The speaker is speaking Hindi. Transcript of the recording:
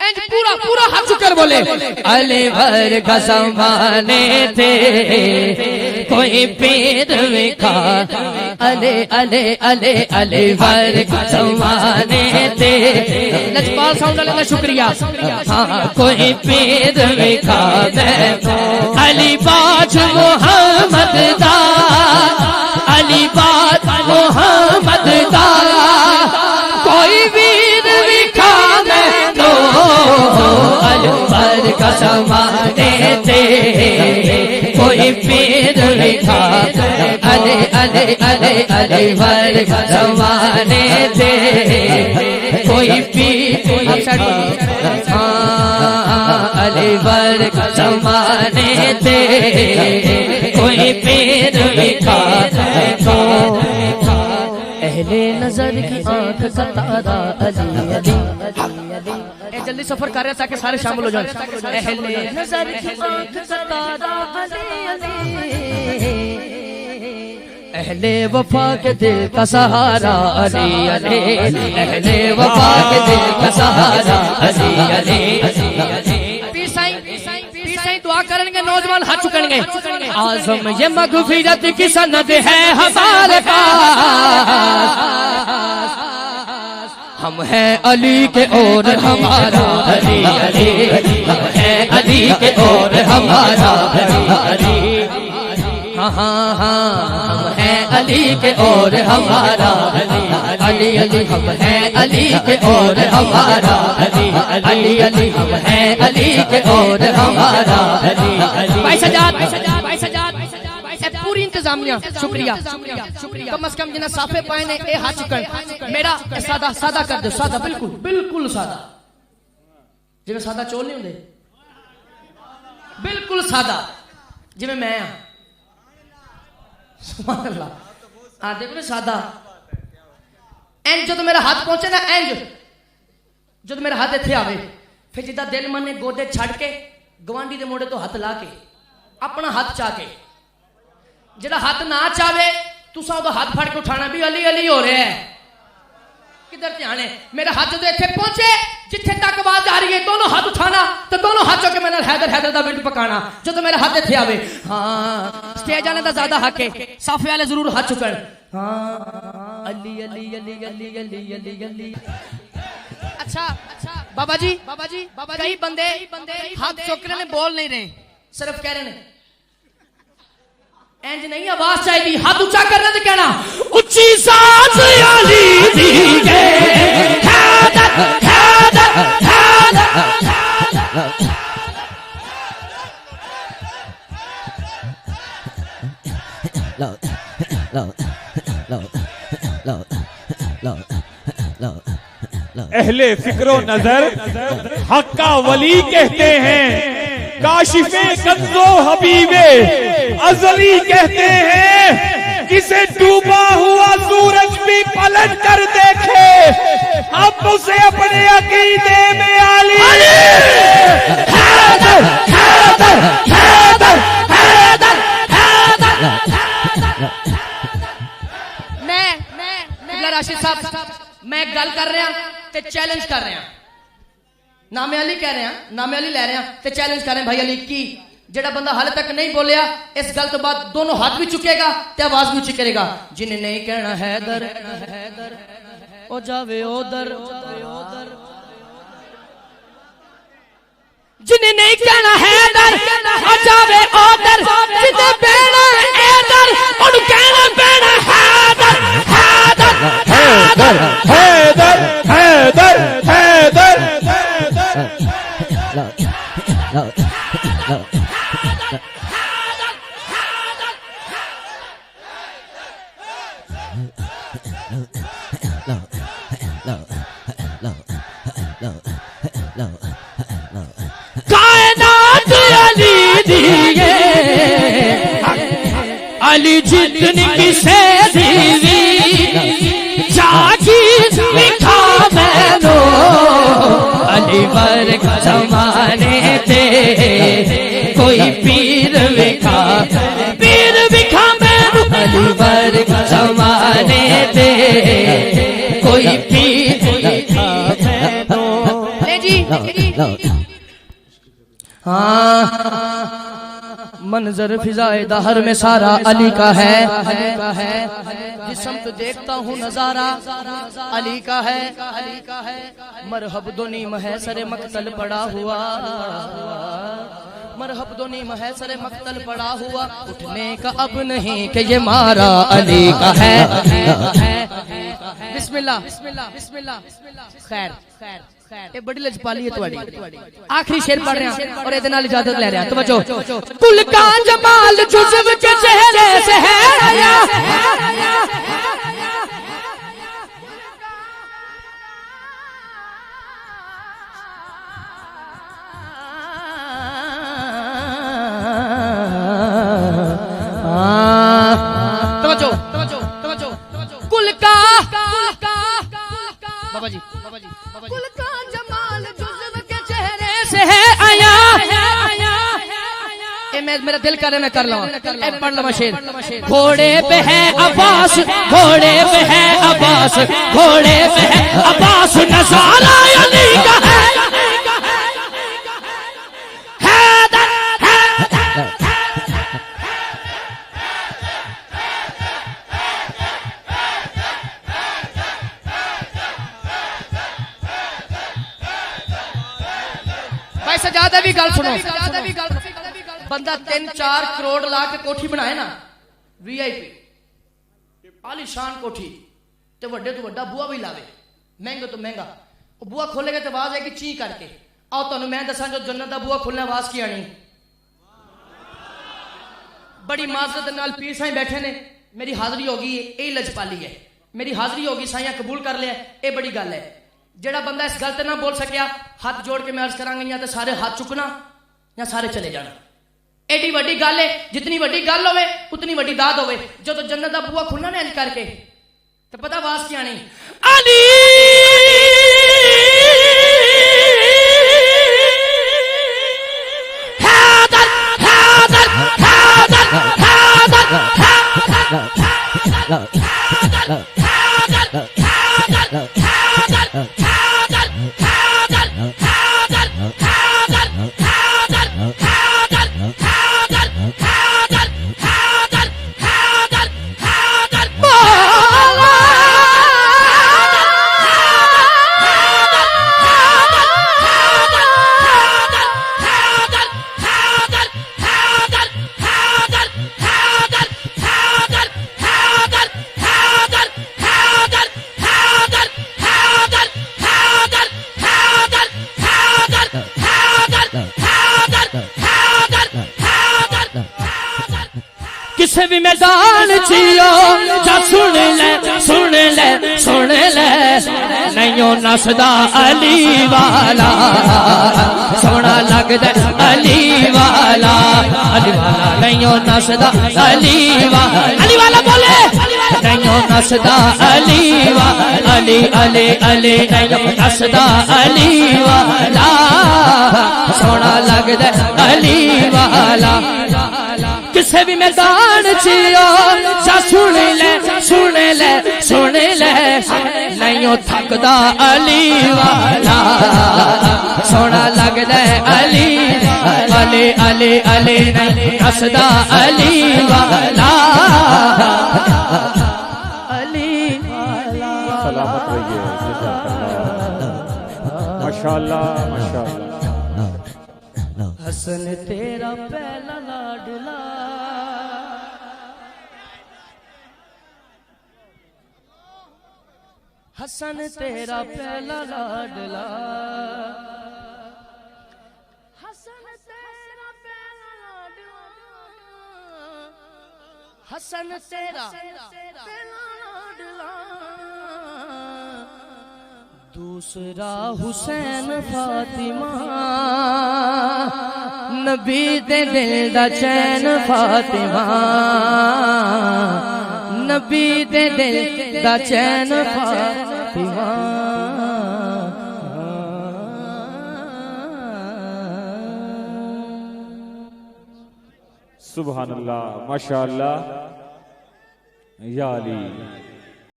पूरा पूरा हाथ चुकर बोले अली भर का ज़माने थे कोई पीर विखा अले अले अले अली भर का ज़माने थे लजपाल साउंड वाले का शुक्रिया। हाँ कोई पीर विखा अली बाज मोहम्मद दा अली बाज मोहम्मद दा कोई वीर विखा मैं तो अली भर का ज़माने थे कोई पीर विखा अले अले अले अली भर का ज़माने थे कोई पीर अली भर का ज़माने थे कोई पीर विखा अहले नजर की आंख का तारा अली अली जल्दी सफर कर रहे हैं ताकि सारे शामिल हो जाएं। अहले नजर की आंख का तारा अली अली अहले वफा के दिल का सहारा अली अली अहले वफा के दिल का सहारा अली अली दुआ करेंगे नौजवान हाथ चुकेंगे। आज़म ये मग़फ़िरत की सनद है हमारे पास हम हैं अली के और हमारा अली अली हम हैं अली के और हमारा अली अली हाँ हाँ हाँ हम हैं अली के और हमारा अली अली अली हम हैं अली के और हमारा अली अली अली हम हैं अली के और हमारा अली अली। भाई सजाद पूरी इंतजामिया शुक्रिया शुक्रिया कम से कम जिन्हें साफे पाए ने ए हाथ चुकन मेरा सादा सादा कर दो सादा बिल्कुल बिल्कुल सादा जिन्हें सादा चोल नहीं होंगे बिल्कुल सादा जिवें मैं सुभान अल्लाह हाँ देखो ना सादा इंज जो मेरा हाथ पहुंचे ना इंज जो मेरा हाथ इत्थे आवे फिर जिदा दिल मन ने गोदे छड़ के गवांडी दे मोड़े तो हाथ ला के अपना हाथ चा के जिहड़ा हाथ ना चावे तुसा उहदा हाथ फड़ के उठाना भी अली अली हो रहा है किधर ध्यान है मेरा हाथ जो इत्थे पहुंचे जिथे तक आवाज आ रही है दोनों हाथ उठाना तो दोनों हाथों के मैंने हैदर हैदर दा विंड पकाना जो तो मेरा हाथ इत्थे आवे हाँ स्टेज आने दा ज्यादा हक है साफे वाले जरूर हाथ चुकन हाँ अली अली अली अली अली अली अली। अच्छा बाबा जी कई बंदे हाथ चुक रहे ने बोल नहीं रहे सिर्फ कह रहे ने इंज नहीं आवाज चाहिए हाथ ऊंचा करना तो कहना उच्ची सांस अली दी के हैदर हैदर हैदर अहले फिक्रो नजर हक्का वली कहते हैं काशिफे कंजो हबीबे अजली कहते हैं किसे डूबा हुआ सूरज भी पलट कर देखे अब उसे अपने अकीदे में आली हैदर हैदर हैदर हैदर हैदर। मैं राशिद साहब मैं गल कर रहा ते चैलेंज कर रहा नामे अली कह रहे हैं नामे अली ले रहे हैं ते चैलेंज कर रहे हैं भाई अली की जेड़ा बंदा हाले तक नहीं बोलिया इस गल तो बाद दोनों हाथ भी चुकेगा ते आवाज भी चुकेगा जिन्हें नहीं कहना हैदर ओ जावे उधर जिन्हें नहीं कहना हैदर ओ जावे उधर जिते बेना हैदर उन कहना बेना हैदर हैदर हैदर हैदर हैदर हैदर कायनात अली दिए अली जितनी किसे दीवी जागी लिखा मैनो अली भर का ज़माने थे कोई पीर विखा मैनो अली भर का ज़माने थे कोई पीर विखा मैनो। ले जी हाँ मंजर फिजाए दहर में सारा अली का है, जिस्म तो देखता हूँ नजारा अली का है। मरहब दोनी है सरे मक्तल पड़ा हुआ, मरहब दोनी है सरे मक्तल पड़ा हुआ, उठने का अब नहीं कि ये मारा अली का है। बिस्मिल्लाह बिस्मिल्लाह खैर खैर ये बड़ी लजपाली है तुम्हारी। आखिरी शेर पढ़ रहे हैं और इहदे नाल इजाजत ले रहे हैं। तवज्जो। कुल का जमाल जुज़्व के चेहरे से है आया, तवज्जो तवज्जो तवज्जो कुल का बाबा जी कुल का जमाल जुज़्व के चेहरे से है आया। ए मैं मेरा दिल करे मैं कर लवा, पढ़ लवा शेर। घोड़े पे है अब्बास, घोड़े पे है अब्बास, घोड़े पे है अब्बास, नज़ारा अली का है। सजादा भी गल सुनो, बंदा 3-4 करोड़ ला के कोठी बनाए ना, VIP आलीशान कोठी, ते वड्डे तो वड्डा बुआ भी लावे, महंगे तो महंगा, वो बुआ खोलेगा तो आवाज आएगी ची करके। आओ तुहानू मैं दसा जो जन्नत दा बुआ खोलने आवाज की आनी। बड़ी माजरत नाल पीर साईं बैठे ने, मेरी हाजरी होगी, यही लजपाली है, मेरी हाजरी होगी, साईं कबूल कर लिया, ये बड़ी गल है। जेड़ा बंदा इस गल ते ना बोल सकिया, हाथ जोड़ के मैं अर्ज करांगी, या तो सारे हाथ चुकना या सारे चले जाना। एडी वड्डी गल है, जितनी वड्डी गल होवे उतनी वड्डी दाद होवे। जो तो जन्नत दा बुआ खुलना ने इंज करके तो पता आवाज क्या आनी, अली हैदर हैदर हैदर हैदर किसे भी मैदान चियो जा सुन ले सुन ले सुन ले, नहीं नसदा अली वाला, सोना लगदा अली वाला, अली वाला नहीं नसदा अली वाला बोले नहीं नसदा अली वाला, अली अली अली नहीं नसदा अली वाला, सोना लगदा अली वाला। किसे भी मैदान चियो जा सुन ले सुन ले सुन ले, नहीं थकदा अली वाला, सोना लगदा अली अली अली अली नहीं हसदा अली वाला, अली सलामत रहिए। माशाअल्लाह माशाअल्लाह। हसन तेरा पहला लाडला, हसन तेरा पहला लाडला, हसन तेरा पहला लाडला, हसन तेरा पहला लाडला, दूसरा हुसैन फातिमा, नबी दे दिल दा चैन फातिमा, नबी दे दिल दा चैन फातिमा। सुभान अल्लाह माशाअल्लाह या अली।